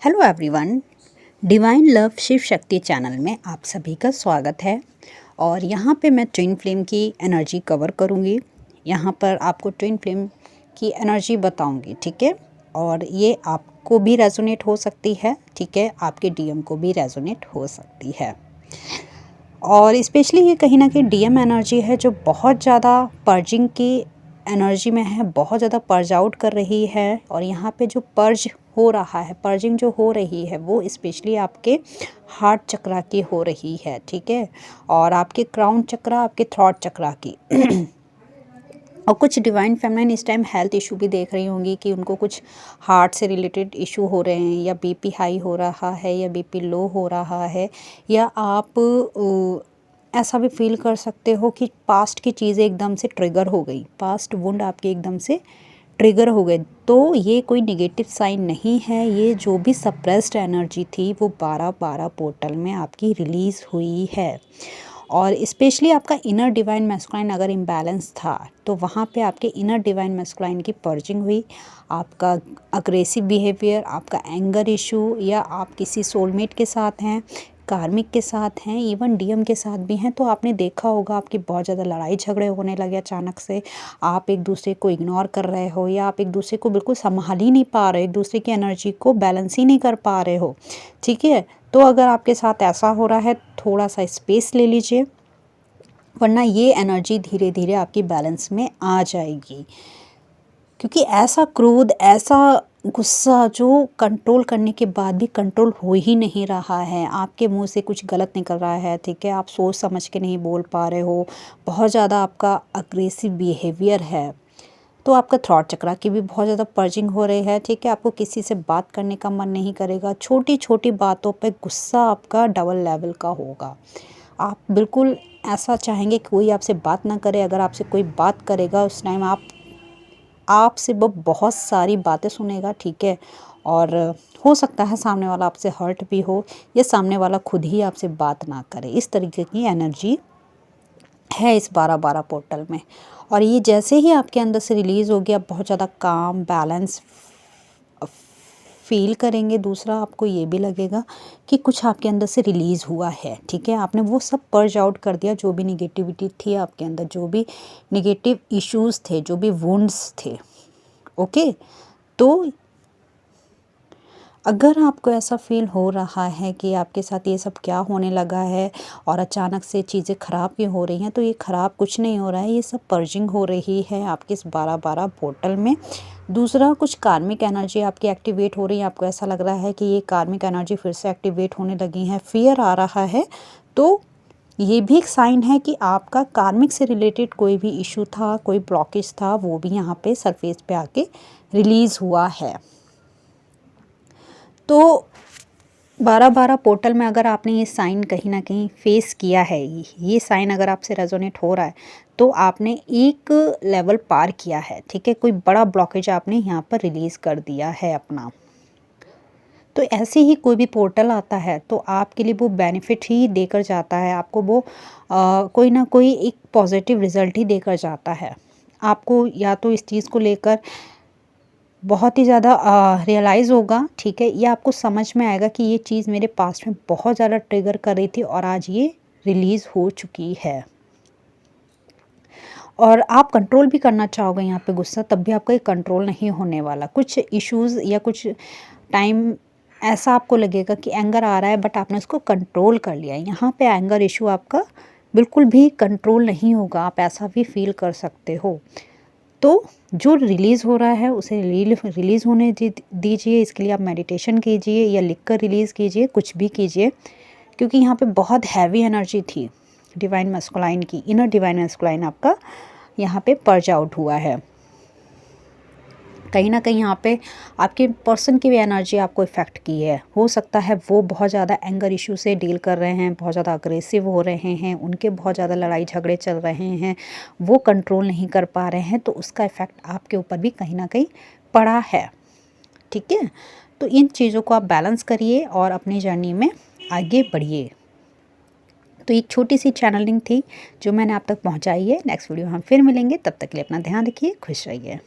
Hello everyone, divine love Shiv Shakti channel में आप सभी का स्वागत है। और यहाँ पे मैं ट्विन फ्लेम की एनर्जी कवर करूँगी। यहाँ पर आपको ट्विन फ्लेम की एनर्जी बताऊँगी, ठीक है। और ये आपको भी रेजोनेट हो सकती है, ठीक है, आपके डीएम को भी रेजोनेट हो सकती है। और स्पेशली ये कहीं ना कहीं डीएम एनर्जी है जो बहुत ज़्यादा पर्जिंग की एनर्जी में है, बहुत ज़्यादा पर्ज आउट कर रही है। और यहाँ पे जो पर्ज हो रहा है, पर्जिंग जो हो रही है वो स्पेशली आपके हार्ट चक्रा की हो रही है, ठीक है, और आपके क्राउन चक्रा, आपके थ्रॉट चक्रा की। और कुछ डिवाइन फेमिनाइन इस टाइम हेल्थ इशू भी देख रही होंगी कि उनको कुछ हार्ट से रिलेटेड इशू हो रहे हैं, या बीपी हाई हो रहा है, या बीपी लो हो रहा है, या आप ऐसा भी फील कर सकते हो कि पास्ट की चीज़ें एकदम से ट्रिगर हो गई, पास्ट वुंड आपके एकदम से ट्रिगर हो गए। तो ये कोई नेगेटिव साइन नहीं है, ये जो भी सप्रेस्ड एनर्जी थी वो 12-12 पोर्टल में आपकी रिलीज़ हुई है। और स्पेशली आपका इनर डिवाइन मैस्कुलाइन अगर इम्बैलेंस था तो वहाँ पे आपके इनर डिवाइन मैस्कुलाइन की पर्जिंग हुई। आपका अग्रेसिव बिहेवियर, आपका एंगर इशू, या आप किसी सोलमेट के साथ हैं, कार्मिक के साथ हैं, इवन डीएम के साथ भी हैं, तो आपने देखा होगा आपकी बहुत ज़्यादा लड़ाई झगड़े होने लगे अचानक से। आप एक दूसरे को इग्नोर कर रहे हो, या आप एक दूसरे को बिल्कुल संभाल ही नहीं पा रहे, एक दूसरे की एनर्जी को बैलेंस ही नहीं कर पा रहे हो, ठीक है। तो अगर आपके साथ ऐसा हो रहा है, थोड़ा सा स्पेस ले लीजिए, वरना ये एनर्जी धीरे धीरे आपकी बैलेंस में आ जाएगी। क्योंकि ऐसा क्रोध, ऐसा गुस्सा जो कंट्रोल करने के बाद भी कंट्रोल हो ही नहीं रहा है, आपके मुंह से कुछ गलत निकल रहा है, ठीक है, आप सोच समझ के नहीं बोल पा रहे हो, बहुत ज़्यादा आपका अग्रेसिव बिहेवियर है। तो आपका थ्रॉट चक्रा की भी बहुत ज़्यादा पर्जिंग हो रही है, ठीक है, आपको किसी से बात करने का मन नहीं करेगा, छोटी छोटी बातों पे गुस्सा आपका डबल लेवल का होगा। आप बिल्कुल ऐसा चाहेंगे कि कोई आपसे बात ना करे, अगर आपसे कोई बात करेगा उस टाइम आपसे वो बहुत सारी बातें सुनेगा, ठीक है। और हो सकता है सामने वाला आपसे हर्ट भी हो, या सामने वाला खुद ही आपसे बात ना करे। इस तरीके की एनर्जी है इस 12-12 पोर्टल में। और ये जैसे ही आपके अंदर से रिलीज़ हो गया, बहुत ज़्यादा काम बैलेंस फील करेंगे। दूसरा, आपको ये भी लगेगा कि कुछ आपके अंदर से रिलीज़ हुआ है, ठीक है, आपने वो सब पर्ज आउट कर दिया, जो भी निगेटिविटी थी आपके अंदर, जो भी निगेटिव इश्यूज़ थे, जो भी वुंड्स थे, ओके। तो अगर आपको ऐसा फील हो रहा है कि आपके साथ ये सब क्या होने लगा है और अचानक से चीज़ें ख़राब क्यों हो रही हैं, तो ये ख़राब कुछ नहीं हो रहा है, ये सब पर्जिंग हो रही है आपके इस 12-12 पोर्टल में। दूसरा, कुछ कार्मिक एनर्जी आपकी एक्टिवेट हो रही है, आपको ऐसा लग रहा है कि ये कार्मिक एनर्जी फिर से एक्टिवेट होने लगी है, फियर आ रहा है। तो ये भी एक साइन है कि आपका कार्मिक से रिलेटेड कोई भी इशू था, कोई ब्लॉकेज था, वो भी यहाँ पे सरफेस पे आके रिलीज़ हुआ है। तो 12-12 पोर्टल में अगर आपने ये साइन कहीं ना कहीं फेस किया है, ये साइन अगर आपसे रेजोनेट हो रहा है, तो आपने एक लेवल पार किया है, ठीक है, कोई बड़ा ब्लॉकेज आपने यहाँ पर रिलीज़ कर दिया है अपना। तो ऐसे ही कोई भी पोर्टल आता है तो आपके लिए वो बेनिफिट ही देकर जाता है, आपको वो कोई ना कोई एक पॉजिटिव रिजल्ट ही देकर जाता है। आपको या तो इस चीज़ को लेकर बहुत ही ज़्यादा रियलाइज़ होगा, ठीक है, या आपको समझ में आएगा कि ये चीज़ मेरे पास्ट में बहुत ज़्यादा ट्रिगर कर रही थी और आज ये रिलीज़ हो चुकी है। और आप कंट्रोल भी करना चाहोगे यहाँ पे गुस्सा, तब भी आपका ये कंट्रोल नहीं होने वाला। कुछ इश्यूज़ या कुछ टाइम ऐसा आपको लगेगा कि एंगर आ रहा है, बट आपने उसको कंट्रोल कर लिया है। यहाँ पे एंगर इशू आपका बिल्कुल भी कंट्रोल नहीं होगा, आप ऐसा भी फील कर सकते हो। तो जो रिलीज़ हो रहा है उसे रिलीज़ होने दीजिए। इसके लिए आप मेडिटेशन कीजिए या लिख कर रिलीज़ कीजिए, कुछ भी कीजिए, क्योंकि यहाँ पे बहुत हैवी एनर्जी थी डिवाइन मैस्कुलाइन की। इनर डिवाइन मैस्कुलाइन आपका यहाँ पे पर्ज आउट हुआ है। कहीं ना कहीं यहाँ पे आपके पर्सन की भी एनर्जी आपको इफ़ेक्ट की है। हो सकता है वो बहुत ज़्यादा एंगर इशू से डील कर रहे हैं, बहुत ज़्यादा अग्रेसिव हो रहे हैं, उनके बहुत ज़्यादा लड़ाई झगड़े चल रहे हैं, वो कंट्रोल नहीं कर पा रहे हैं, तो उसका इफ़ेक्ट आपके ऊपर भी कहीं ना कहीं पड़ा है, ठीक है। तो इन चीज़ों को आप बैलेंस करिए और अपनी जर्नी में आगे बढ़िए। तो एक छोटी सी चैनलिंग थी जो मैंने आप तक पहुँचाई है। नेक्स्ट वीडियो हम फिर मिलेंगे, तब तक के लिए अपना ध्यान रखिए, खुश रहिए।